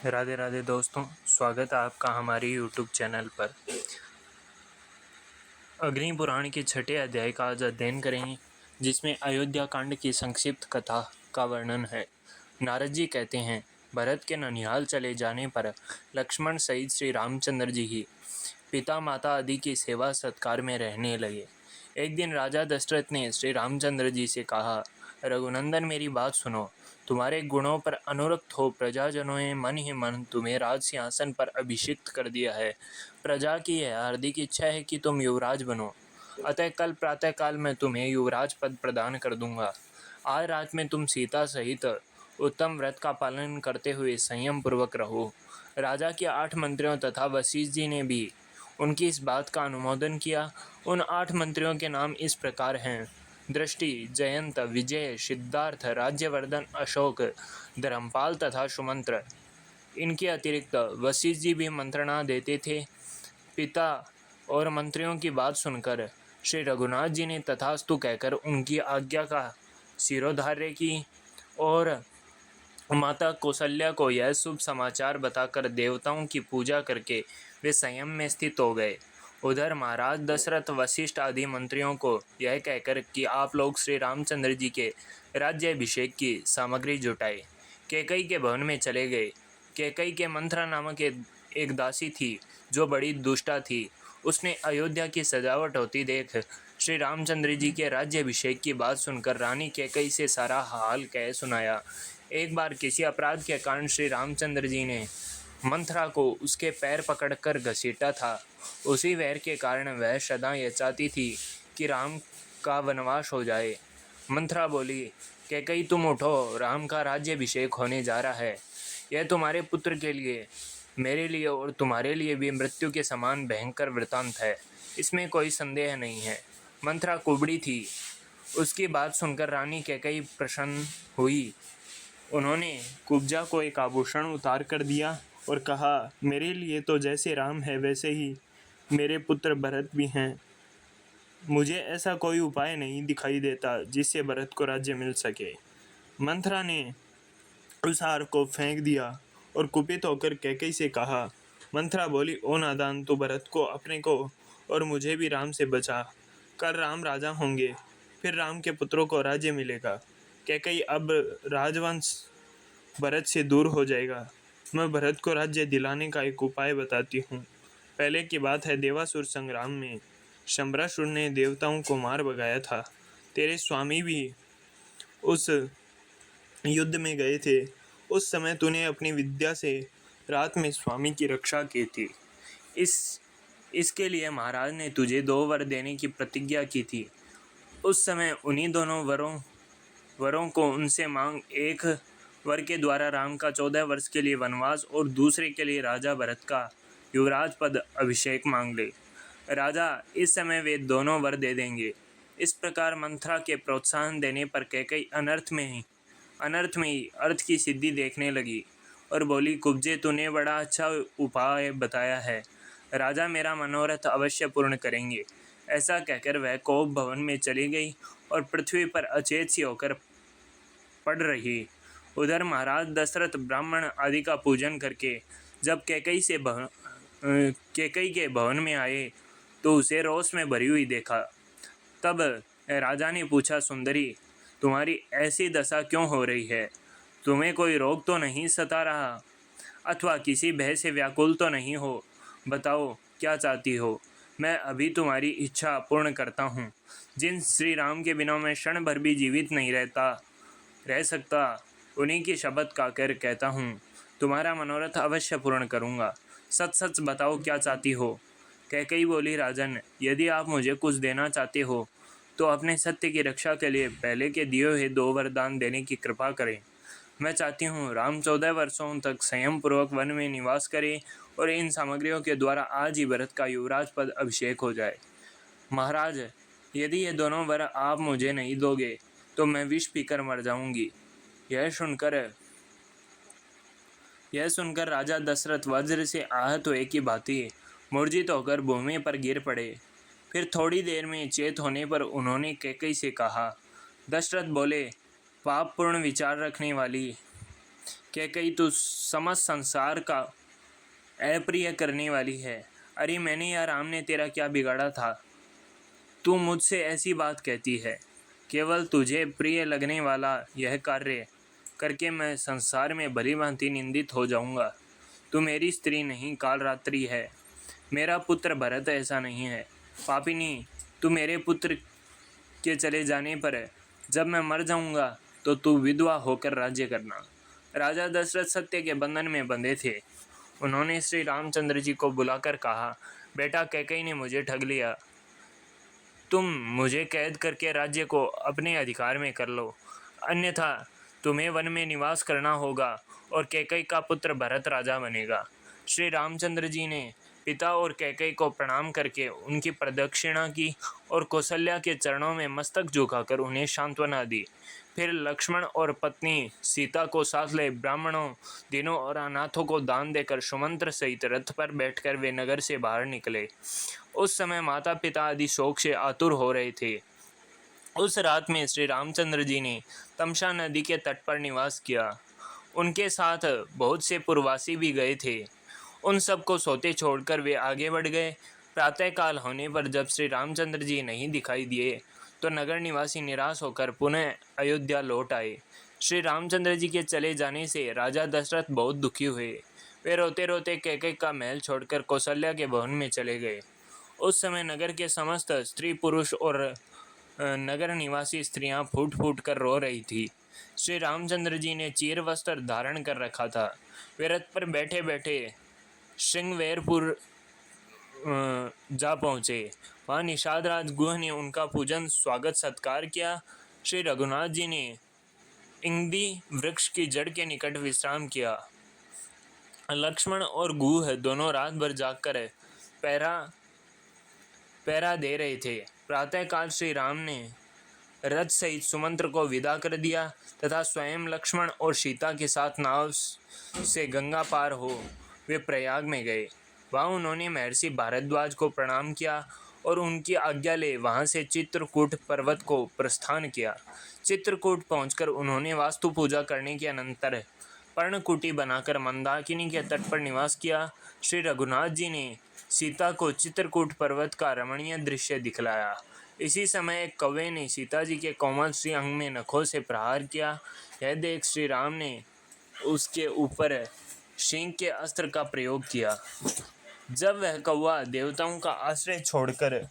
राधे राधे दोस्तों, स्वागत है आपका हमारे यूट्यूब चैनल पर। अग्नि पुराण के छठे अध्याय का आज अध्ययन करेंगे, जिसमें अयोध्या कांड की संक्षिप्त कथा का वर्णन है। नारद जी कहते हैं, भरत के ननिहाल चले जाने पर लक्ष्मण सहित श्री रामचंद्र जी ही पिता माता आदि की सेवा सत्कार में रहने लगे। एक दिन राजा दशरथ ने श्री रामचंद्र जी से कहा, रघुनंदन मेरी बात सुनो। तुम्हारे गुणों पर अनुरक्त हो प्रजाजनों ने मन ही मन तुम्हें राज सिंहासन पर अभिषिक्त कर दिया है। प्रजा की यह हार्दिक इच्छा है कि तुम युवराज बनो, अतः कल प्रातःकाल मैं तुम्हें युवराज पद प्रदान कर दूंगा। आज रात में तुम सीता सहित उत्तम व्रत का पालन करते हुए संयम पूर्वक रहो। राजा के 8 मंत्रियों तथा वशिष्ठ जी ने भी उनकी इस बात का अनुमोदन किया। उन 8 मंत्रियों के नाम इस प्रकार हैं: दृष्टि, जयंत, विजय, सिद्धार्थ, राज्यवर्धन, अशोक, धर्मपाल तथा सुमंत्र। इनके अतिरिक्त वशिष्ठ जी भी मंत्रणा देते थे। पिता और मंत्रियों की बात सुनकर श्री रघुनाथ जी ने तथास्तु कहकर उनकी आज्ञा का शिरोधार्य की और माता कौशल्या को यह शुभ समाचार बताकर देवताओं की पूजा करके वे संयम में स्थित हो गए। उधर महाराज दशरथ वशिष्ठ आदि मंत्रियों को यह कहकर कि आप लोग श्री रामचंद्र जी के राज्याभिषेक की सामग्री जुटाए, कैकई के भवन में चले गए। कैकई के मंत्रा नामक एक दासी थी जो बड़ी दुष्टा थी। उसने अयोध्या की सजावट होती देख श्री रामचंद्र जी के राज्याभिषेक की बात सुनकर रानी कैकई से सारा हाल कह सुनाया। एक बार किसी अपराध के कारण श्री रामचंद्र जी ने मंथरा को उसके पैर पकड़कर घसीटा था। उसी वैर के कारण वह सदा यह चाहती थी कि राम का वनवास हो जाए। मंथरा बोली, कैकई तुम उठो, राम का राज्याभिषेक होने जा रहा है। यह तुम्हारे पुत्र के लिए, मेरे लिए और तुम्हारे लिए भी मृत्यु के समान भयंकर वृतांत है, इसमें कोई संदेह नहीं है। मंथरा कुबड़ी थी। उसकी बात सुनकर रानी कैकई प्रसन्न हुई। उन्होंने कुब्जा को एक आभूषण उतार कर दिया और कहा, मेरे लिए तो जैसे राम है वैसे ही मेरे पुत्र भरत भी हैं। मुझे ऐसा कोई उपाय नहीं दिखाई देता जिससे भरत को राज्य मिल सके। मंथरा ने उस हार को फेंक दिया और कुपित होकर कैकई से कहा। मंथरा बोली, ओ नादान, तू भरत को, अपने को और मुझे भी राम से बचा। कल राम राजा होंगे, फिर राम के पुत्रों को राज्य मिलेगा। कैकई, अब राजवंश भरत से दूर हो जाएगा। मैं भरत को राज्य दिलाने का एक उपाय बताती हूँ। पहले की बात है, देवासुर संग्राम में शंबरासुर ने देवताओं को मार भगाया था। तेरे स्वामी भी उस युद्ध में गए थे। उस समय तूने अपनी विद्या से रात में स्वामी की रक्षा की थी। इसके लिए महाराज ने तुझे 2 वर देने की प्रतिज्ञा की थी। उस समय उन्हीं दोनों वरों को उनसे मांग। एक वर के द्वारा राम का 14 वर्ष के लिए वनवास और दूसरे के लिए राजा भरत का युवराज पद अभिषेक मांग ले। राजा इस समय वे दोनों वर दे देंगे। इस प्रकार मंथरा के प्रोत्साहन देने पर कैकई अनर्थ में ही अर्थ की सिद्धि देखने लगी और बोली, कुब्जे, तूने बड़ा अच्छा उपाय बताया है। राजा मेरा मनोरथ अवश्य पूर्ण करेंगे। ऐसा कहकर वह कोप भवन में चली गई और पृथ्वी पर अचेत सी होकर पड़ रही। उधर महाराज दशरथ ब्राह्मण आदि का पूजन करके जब कैकई के भवन में आए तो उसे रोष में भरी हुई देखा। तब राजा ने पूछा, सुंदरी, तुम्हारी ऐसी दशा क्यों हो रही है? तुम्हें कोई रोग तो नहीं सता रहा अथवा किसी भय से व्याकुल तो नहीं हो? बताओ, क्या चाहती हो? मैं अभी तुम्हारी इच्छा पूर्ण करता हूँ। जिन श्री राम के बिना मैं क्षण भर भी जीवित नहीं रह सकता, उन्हीं की शपथ खाकर कहता हूँ, तुम्हारा मनोरथ अवश्य पूर्ण करूँगा। सच सच बताओ, क्या चाहती हो? कैकई बोली, राजन, यदि आप मुझे कुछ देना चाहते हो तो अपने सत्य की रक्षा के लिए पहले के दिए हुए 2 वरदान देने की कृपा करें। मैं चाहती हूँ राम 14 वर्षों तक संयम पूर्वक वन में निवास करें और इन सामग्रियों के द्वारा आज ही भरत का युवराज पद अभिषेक हो जाए। महाराज, यदि ये दोनों वर आप मुझे नहीं दोगे तो मैं विष पीकर मर जाऊंगी। यह सुनकर राजा दशरथ वज्र से आहत हुए की भांति मूर्छित होकर भूमि पर गिर पड़े। फिर थोड़ी देर में चेत होने पर उन्होंने कैकई से कहा। दशरथ बोले, पापपूर्ण विचार रखने वाली कैकई तू समस्त संसार का अप्रिय करने वाली है। अरे मैंने या राम ने तेरा क्या बिगाड़ा था, तू मुझसे ऐसी बात कहती है। केवल तुझे प्रिय लगने वाला यह कार्य करके मैं संसार में भली भांति निंदित हो जाऊंगा। तू मेरी स्त्री नहीं, कालरात्रि है। मेरा पुत्र भरत ऐसा नहीं है। पापिनी, तू मेरे पुत्र के चले जाने पर जब मैं मर जाऊंगा तो तू विधवा होकर राज्य करना। राजा दशरथ सत्य के बंधन में बंधे थे। उन्होंने श्री रामचंद्र जी को बुलाकर कहा, बेटा कैकई ने मुझे ठग लिया। तुम मुझे कैद करके राज्य को अपने अधिकार में कर लो, अन्यथा तुम्हें वन में निवास करना होगा और कैकई का पुत्र भरत राजा बनेगा। श्री रामचंद्र जी ने पिता और कैकई को प्रणाम करके उनकी प्रदक्षिणा की और कौशल्या के चरणों में मस्तक झुकाकर उन्हें सांत्वना दी। फिर लक्ष्मण और पत्नी सीता को साथ ले ब्राह्मणों, दीनों और अनाथों को दान देकर सुमंत्र सहित रथ पर बैठकर वे नगर से बाहर निकले। उस समय माता पिता आदि शोक से आतुर हो रहे थे। उस रात में श्री रामचंद्र जी ने तमसा नदी के तट पर निवास किया। उनके साथ बहुत से पुरवासी भी गए थे। उन सबको सोते छोड़कर वे आगे बढ़ गए। प्रातःकाल होने पर जब श्री रामचंद्र जी नहीं दिखाई दिए तो नगर निवासी निराश होकर पुनः अयोध्या लौट आए। श्री रामचंद्र जी के चले जाने से राजा दशरथ बहुत दुखी हुए। वे रोते रोते कैकई का महल छोड़कर कौशल्या के भवन में चले गए। उस समय नगर के समस्त स्त्री पुरुष और नगर निवासी स्त्रियां फूट फूट कर रो रही थी। श्री रामचंद्र जी ने चीर वस्त्र धारण कर रखा था। वे रथ पर बैठे बैठे श्रृंगवेरपुर जा पहुँचे। वहाँ निषाद राज गुह ने उनका पूजन स्वागत सत्कार किया। श्री रघुनाथ जी ने इंगदी वृक्ष की जड़ के निकट विश्राम किया। लक्ष्मण और गुह दोनों रात भर जागकर पहरा दे रहे थे। प्रातःकाल श्री राम ने रथ सहित सुमंत्र को विदा कर दिया तथा स्वयं लक्ष्मण और सीता के साथ नाव से गंगा पार हो वे प्रयाग में गए। वहाँ उन्होंने महर्षि भारद्वाज को प्रणाम किया और उनकी आज्ञा ले वहाँ से चित्रकूट पर्वत को प्रस्थान किया। चित्रकूट पहुंचकर उन्होंने वास्तु पूजा करने के अनंतर पर्णकुटी बनाकर मंदाकिनी के तट पर निवास किया। श्री रघुनाथ जी ने सीता को चित्रकूट पर्वत का रमणीय दृश्य दिखलाया। इसी समय एक कौवे ने सीता जी के कोमल श्री अंग में नखों से प्रहार किया। यह देख श्री राम ने उसके ऊपर सिंह के अस्त्र का प्रयोग किया। जब वह कौवा देवताओं का आश्रय छोड़कर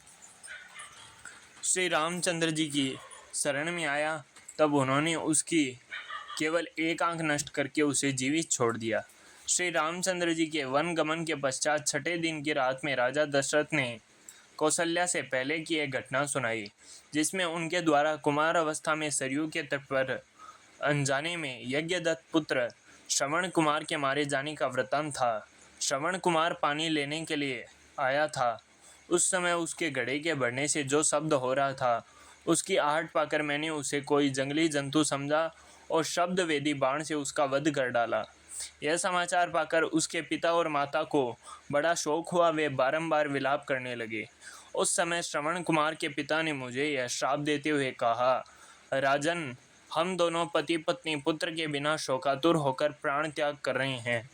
श्री रामचंद्र जी की शरण में आया तब उन्होंने उसकी केवल एक आंख नष्ट करके उसे जीवित छोड़ दिया। श्री रामचंद्र जी के वन गमन के पश्चात छठे दिन की रात में राजा दशरथ ने कौशल्या से पहले की एक घटना सुनाई, जिसमें उनके द्वारा कुमार अवस्था में सरयू के तट पर अनजाने में यज्ञदत्त पुत्र श्रवण कुमार के मारे जाने का वृत्तांत था। श्रवण कुमार पानी लेने के लिए आया था। उस समय उसके घड़े के बढ़ने से जो शब्द हो रहा था, उसकी आहट पाकर मैंने उसे कोई जंगली जंतु समझा और शब्द वेदी बाण से उसका वध कर डाला। यह समाचार पाकर उसके पिता और माता को बड़ा शोक हुआ। वे बारंबार विलाप करने लगे। उस समय श्रवण कुमार के पिता ने मुझे यह श्राप देते हुए कहा, राजन, हम दोनों पति पत्नी पुत्र के बिना शोकातुर होकर प्राण त्याग कर रहे हैं।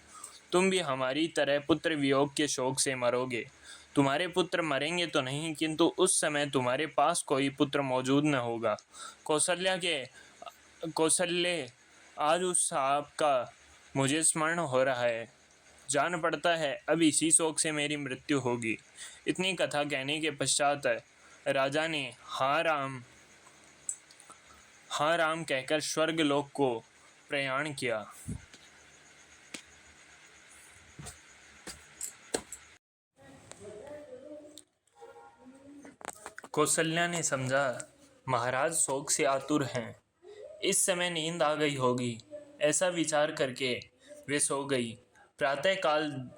तुम भी हमारी तरह पुत्र वियोग के शोक से मरोगे। तुम्हारे पुत्र मरेंगे तो नहीं, किंतु उस समय तुम्हारे पास कोई पुत्र मौजूद न होगा। कौशल्य, आज उस साप का मुझे स्मरण हो रहा है। जान पड़ता है अब इसी शोक से मेरी मृत्यु होगी। इतनी कथा कहने के पश्चात राजा ने हाँ राम कहकर स्वर्गलोक को प्रयाण किया। कौशल्या ने समझा महाराज शोक से आतुर हैं, इस समय नींद आ गई होगी। ऐसा विचार करके वे सो गई। प्रातःकाल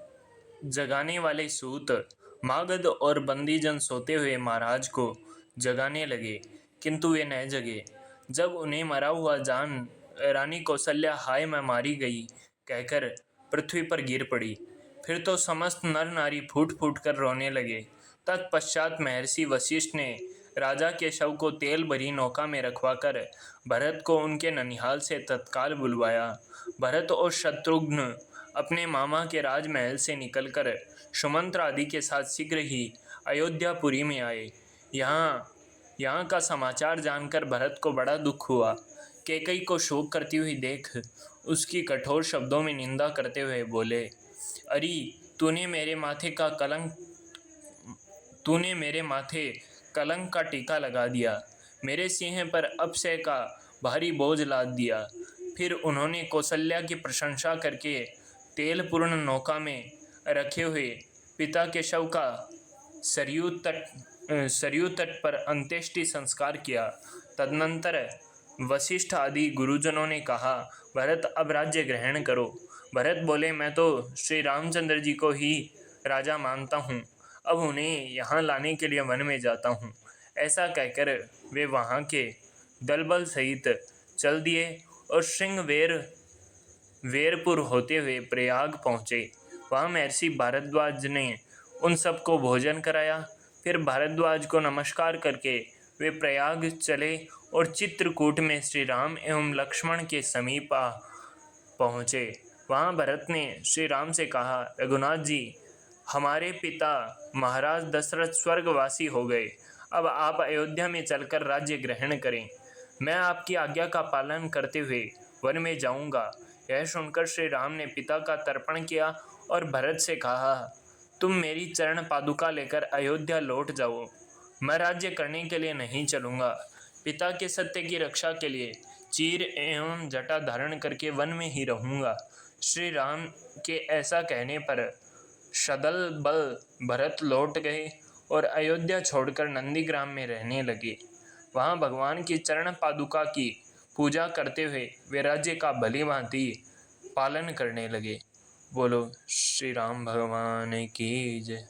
जगाने वाले सूत, मागध और बंदीजन सोते हुए महाराज को जगाने लगे, किंतु वे न जगे। जब उन्हें मरा हुआ जान रानी कौशल्या हाय मैं मारी गई कहकर पृथ्वी पर गिर पड़ी। फिर तो समस्त नर नारी फूट फूट कर रोने लगे। तत्पश्चात महर्षि वशिष्ठ ने राजा के शव को तेल भरी नौका में रखवाकर भरत को उनके ननिहाल से तत्काल बुलवाया। भरत और शत्रुघ्न अपने मामा के राजमहल से निकलकर सुमंत्र आदि के साथ शीघ्र ही अयोध्यापुरी में आए। यहाँ का समाचार जानकर भरत को बड़ा दुख हुआ। कैकई को शोक करती हुई देख उसकी कठोर शब्दों में निंदा करते हुए बोले, अरे तूने मेरे माथे कलंक का टीका लगा दिया, मेरे सिंह पर अपशय का भारी बोझ लाद दिया। फिर उन्होंने कौशल्या की प्रशंसा करके तेलपूर्ण नौका में रखे हुए पिता के शव का सरयू तट पर अंत्येष्टि संस्कार किया। तदनंतर वशिष्ठ आदि गुरुजनों ने कहा, भरत अब राज्य ग्रहण करो। भरत बोले, मैं तो श्री रामचंद्र जी को ही राजा मानता हूँ, अब उन्हें यहाँ लाने के लिए वन में जाता हूँ। ऐसा कहकर वे वहाँ के दलबल सहित चल दिए और वेरपुर होते हुए प्रयाग पहुँचे। वहाँ महर्षि भारद्वाज ने उन सबको भोजन कराया। फिर भारद्वाज को नमस्कार करके वे प्रयाग चले और चित्रकूट में श्री राम एवं लक्ष्मण के समीप पहुँचे। वहाँ भरत ने श्री राम से कहा, रघुनाथ जी, हमारे पिता महाराज दशरथ स्वर्गवासी हो गए, अब आप अयोध्या में चलकर राज्य ग्रहण करें। मैं आपकी आज्ञा का पालन करते हुए वन में जाऊंगा। यह सुनकर श्री राम ने पिता का तर्पण किया और भरत से कहा, तुम मेरी चरण पादुका लेकर अयोध्या लौट जाओ, मैं राज्य करने के लिए नहीं चलूँगा। पिता के सत्य की रक्षा के लिए चीर एवं जटा धारण करके वन में ही रहूँगा। श्री राम के ऐसा कहने पर सदल बल भरत लौट गए और अयोध्या छोड़कर नंदीग्राम में रहने लगे। वहाँ भगवान की चरण पादुका की पूजा करते हुए वे राज्य का भली भांति पालन करने लगे। बोलो श्री राम भगवान की जय।